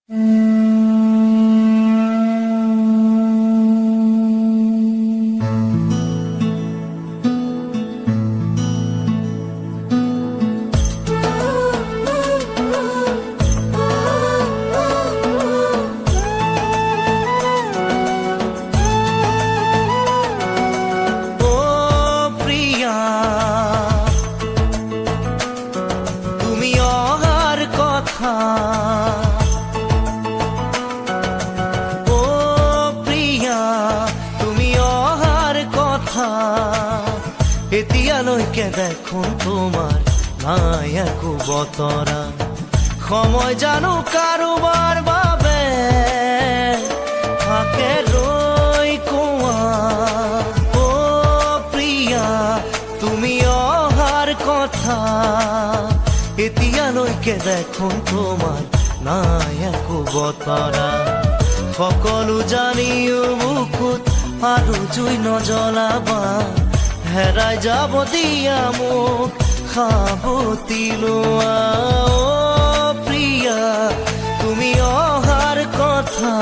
ও প্ৰিয়া তুমি অহাৰ কথা এতিয়ালৈকে দেখোন তোমাৰ নাই একো বতৰা সময় জানো কাৰোবাৰ বাবে থাকে ৰৈ কোৱা ও প্ৰিয়া তুমি অহাৰ কথা এতিয়ালৈকে দেখোন তোমাৰ নাই একো বতৰা সকলো জানিও বুকুত আৰু জুই নজ্বলাবা হেৰাই যাব দিয়া মোক সাৱতি লোৱা ও প্ৰিয়া তুমি অহাৰ কথা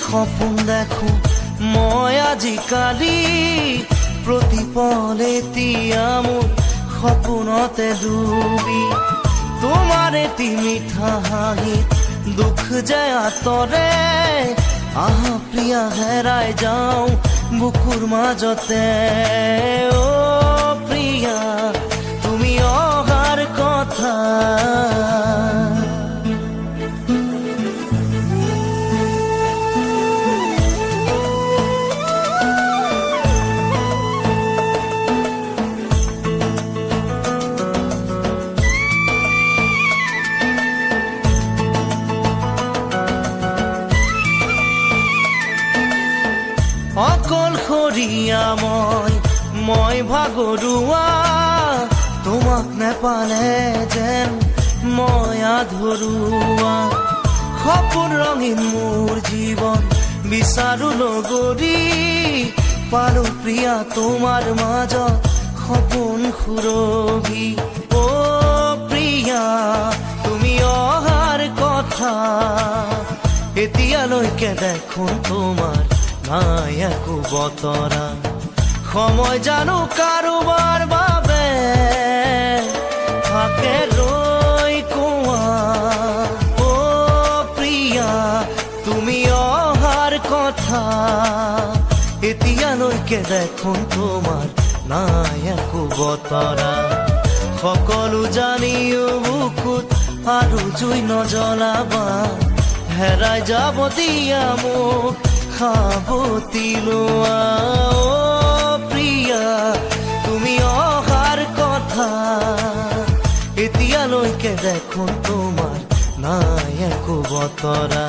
সপোন দেখো মই আজিকালি প্ৰতিপলে এতিয়া মোৰ সপোনতে ডুবি তোমাৰ এটি মিঠা হাঁহিত দুখ যে আঁতৰে আহা প্ৰিয়া হেৰাই যাওঁ বুকুৰ মাজতে ও প্ৰিয়া তুমি অহাৰ কথা অকলশৰীয়া মই ভাগৰুৱা তোমাক নেপালে যেন মই আধৰুৱা সপোন ৰঙীন মোৰ জীৱন বিচাৰো লগৰী পালো প্ৰিয়া তোমাৰ মাজত সপোন সুৰভি ও প্ৰিয়া তুমি অহাৰ কথা এতিয়ালৈকে দেখোন তোমাৰ নাই একো বতৰা সময় জানো কাৰোবাৰ বাবে থাকে ৰৈ কোৱা ও প্ৰিয়া তুমি অহাৰ কথা এতিয়ালৈকে দেখোন তোমাৰ নাই একো বতৰা সকলো জানিও বুকুত আৰু জুই নজ্বলাবা হেৰাই যাব দিয়া মোক সাৱতি লোৱা ও প্ৰিয়া তুমি অহাৰ কথা এতিয়ালৈকে দেখোন তোমাৰ নাই একো বতৰা